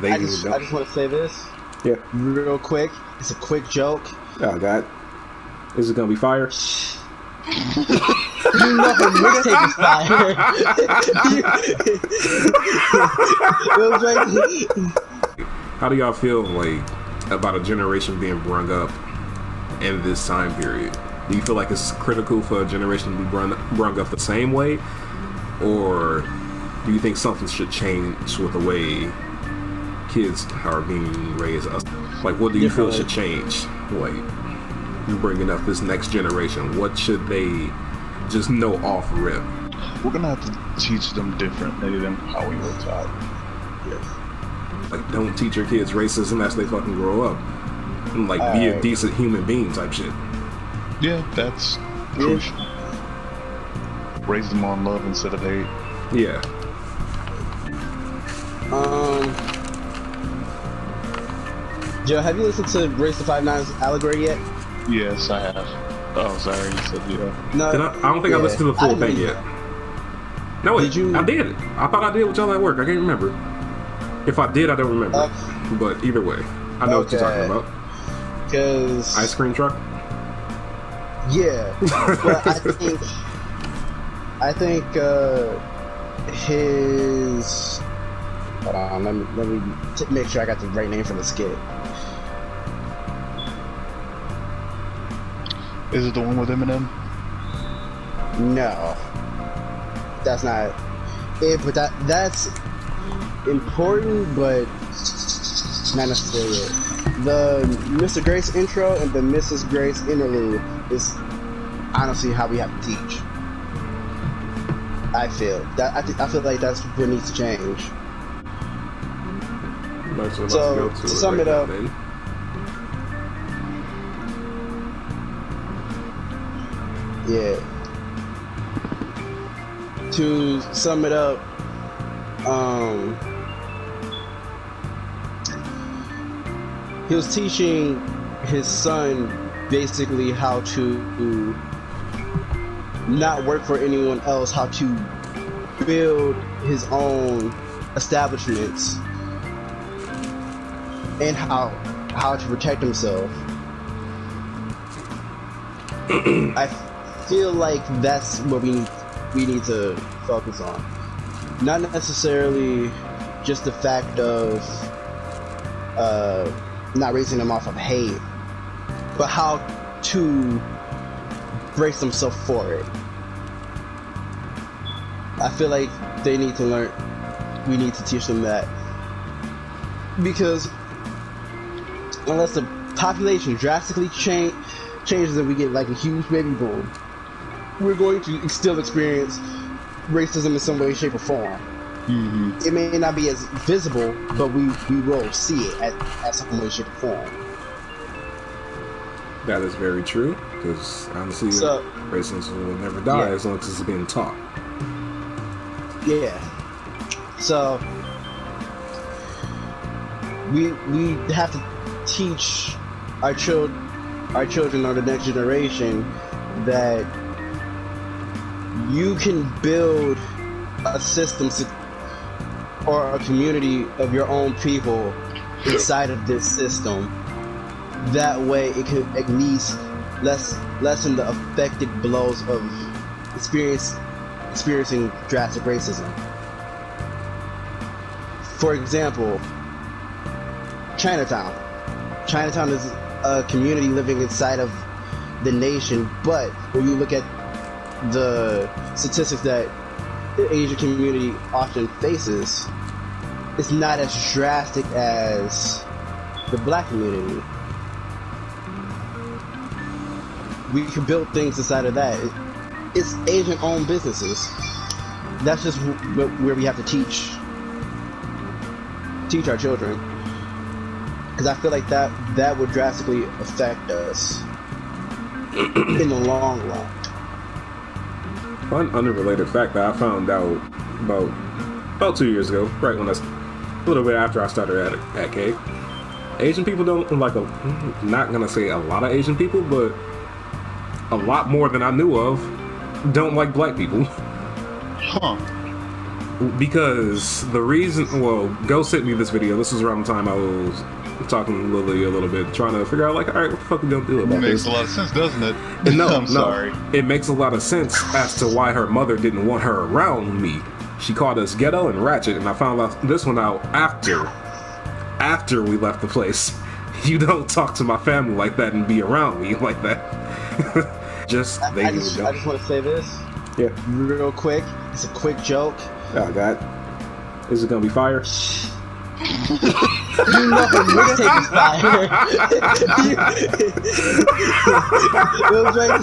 They I just want to say this. Yeah. Real quick. It's a quick joke. Oh God. Is it gonna be fire? You know her mixtape is fire. It was right. How do y'all feel like about a generation being brung up in this time period? Do you feel like it's critical for a generation to be brung up the same way, or do you think something should change with the way kids are being raised? Like, what do you feel should change? Like, you bringing up this next generation, what should they just know off rip? We're gonna have to teach them differently than how we were taught. Yes. Like, don't teach your kids racism as they fucking grow up. And, like, be a decent human being type shit. Yeah, that's crucial. Raise them on love instead of hate. Yeah. Joe, have you listened to Race the 5'9's Allegory yet? Yes, I have. Oh, sorry, you said yeah. No, I don't think I listened to the full thing yet. No, wait, Did you? I did. I thought I did with y'all at work. I can't remember. If I did, I don't remember. But either way, I know what you're talking about. Because Ice cream truck? yeah, but I think his. Hold on, let me make sure I got the right name for the skit. Is it the one with Eminem? No, that's not it. But that's important, but not necessarily it. The Mr. Grace intro and the Mrs. Grace interlude is honestly how we have to teach. I feel like that's what needs to change. So to sum it up, yeah. To sum it up, he was teaching his son basically how to not work for anyone else, how to build his own establishments, and how to protect himself. I feel like that's what we need to focus on. Not necessarily just the fact of not raising them off of hate, but how to brace themselves for it. I feel like they need to learn. We need to teach them that, because unless the population drastically changes and we get like a huge baby boom, we're going to still experience racism in some way, shape, or form. Mm-hmm. It may not be as visible, but we will see it at some way, shape, or form. That is very true, because honestly, racism will never die as long as it's being taught. Yeah. So we have to teach our children or the next generation that you can build a system or a community of your own people inside of this system. That way it can at least lessen the affected blows of experiencing drastic racism. For example, Chinatown. Chinatown is a community living inside of the nation, but when you look at the statistics that the Asian community often faces, it's not as drastic as the black community. We can build things inside of that. It's Asian-owned businesses. That's just where we have to teach our children, because I feel like that would drastically affect us in the long run. One unrelated fact that I found out about 2 years ago, right when a little bit after I started at K, Asian people don't like not gonna say a lot of Asian people, but a lot more than I knew of don't like black people. Huh. Because the reason, well, Go sent me this video. This was around the time I was talking to Lily a little bit, trying to figure out, like, all right, what the fuck we gonna do about It this? makes a lot of sense, doesn't it? And no, I'm sorry. It makes a lot of sense as to why her mother didn't want her around me. She called us ghetto and ratchet, and I found out this one out after we left the place. You don't talk to my family like that and be around me like that. I just want to say this. Yeah. Real quick. It's a quick joke. Oh God. Is it gonna be fire? You know her mixtape is fire. It was like,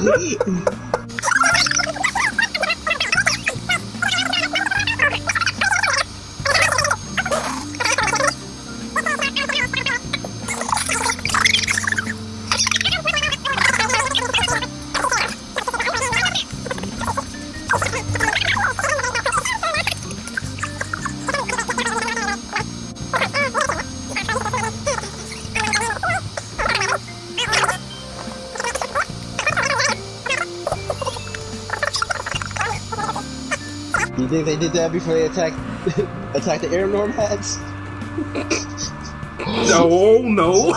you think they did that before they attacked the air nomads? Oh no!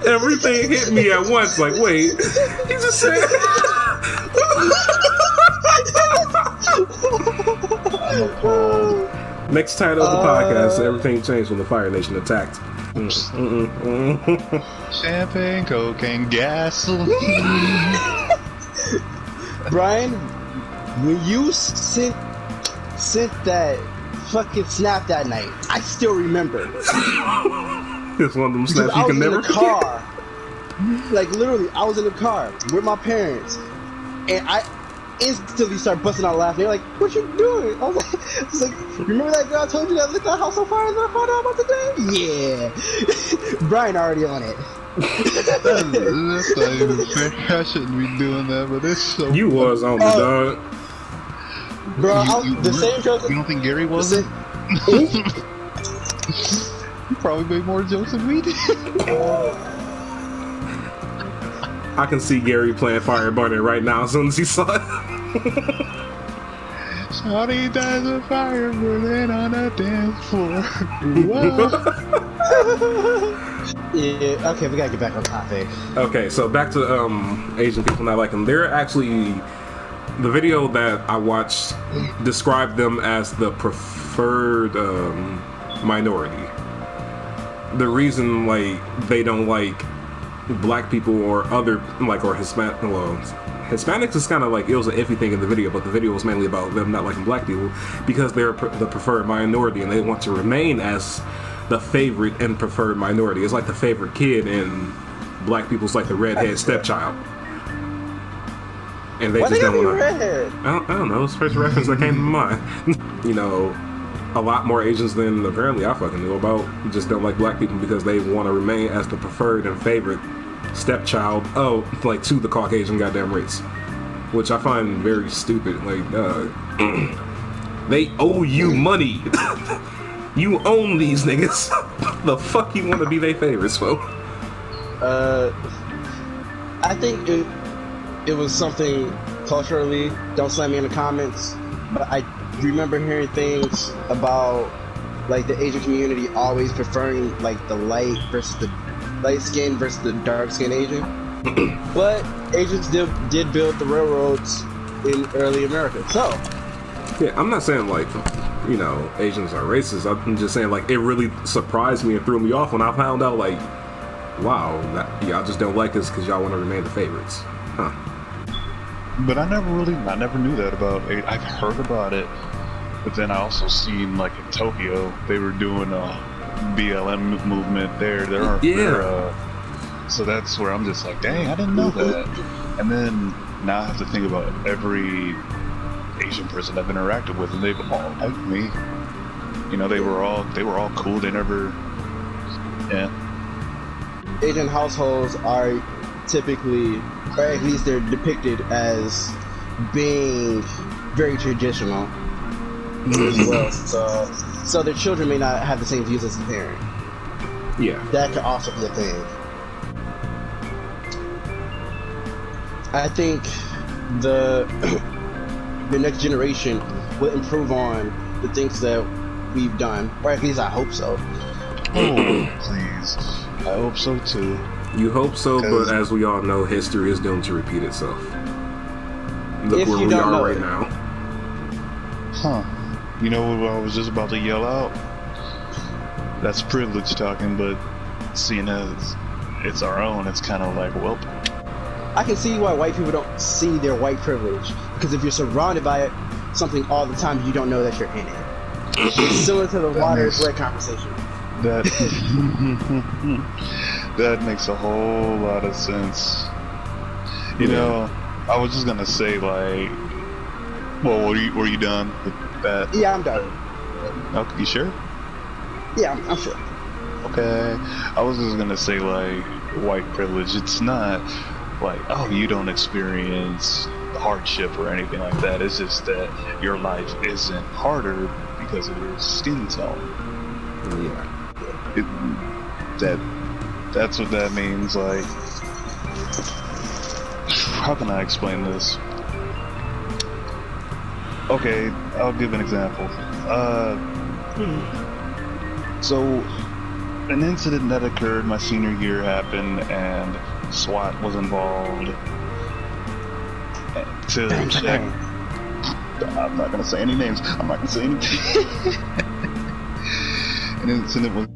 Everything hit me at once. Like, wait, he just said. Next title of the podcast: Everything changed when the Fire Nation attacked. Champagne, cocaine, gasoline. Brian, when you sent that fucking snap that night, I still remember. It's one of them snaps you can never forget. Car. Like, literally, I was in the car with my parents, and I instantly started busting out laughing. They're like, "What you doing?" I was like, "Remember that girl I told you that lit that house on fire that I found out about today?" Yeah. Brian already on it. That's not even fair. I shouldn't be doing that, but it's so. You was on the dog. Bro, the same joke. You don't think Gary wasn't? You probably made more jokes than we did. I can see Gary playing Fire Burner right now as soon as he saw it. Shawty dies of fire burning on a dance floor. Yeah, okay, we gotta get back on topic. Okay, so back to Asian people not liking them. They're actually, the video that I watched described them as the preferred minority. The reason, like, they don't like black people or other, like, or Hispanic, well, Hispanics is kind of like, it was an iffy thing in the video, but the video was mainly about them not liking black people because they're the preferred minority and they want to remain as the favorite and preferred minority. It's like the favorite kid, and black people's like the redhead stepchild. And they just don't want to. I don't know. It's the first reference that came to mind. You know, a lot more Asians than apparently I fucking knew about just don't like black people because they want to remain as the preferred and favorite stepchild. Oh, like to the Caucasian goddamn race, which I find very stupid. Like, they owe you money. You own these niggas. The fuck you want to be their favorites for? I think it was something culturally. Don't slam me in the comments. But I remember hearing things about like the Asian community always preferring like the light skin versus the dark skin Asian. But Asians did build the railroads in early America. So yeah, I'm not saying like, you know, Asians are racist. I'm just saying like it really surprised me and threw me off when I found out like, wow, y'all just don't like us because y'all want to remain the favorites, huh? But I never knew that about it. I've heard about it, but then I also seen like in Tokyo they were doing a BLM movement there. So that's where I'm just like, dang, I didn't know that. And then now I have to think about every Asian person I've interacted with, and they've all liked me. You know, they were all cool. They never, yeah. Asian households are typically, or at least they're depicted as being very traditional as well. So their children may not have the same views as the parent. Yeah. that could also be a thing. I think the the next generation will improve on the things that we've done, or at least I hope so. Oh, please. I hope so too. You hope so, 'Cause- but as we all know, history is doomed to repeat itself. Look If where you we don't are know right it. now. Huh. You know what I was just about to yell out? That's privilege talking, but seeing as it's our own, it's kind of like, well, I can see why white people don't see their white privilege, because if you're surrounded by it, something all the time, you don't know that you're in it. It's similar to the water is wet conversation. that that makes a whole lot of sense. You know, I was just gonna say like, well, were you done with that? Yeah, I'm done. Okay, you sure? Yeah, I'm sure. Okay, I was just gonna say like white privilege. It's not like, oh, you don't experience hardship or anything like that. It's just that your life isn't harder because of your skin tone. Yeah. That's what that means. Like, how can I explain this? Okay, I'll give an example. So, an incident that occurred my senior year happened, and SWAT was involved to check. I'm not gonna say any names. I'm not gonna say any. An incident was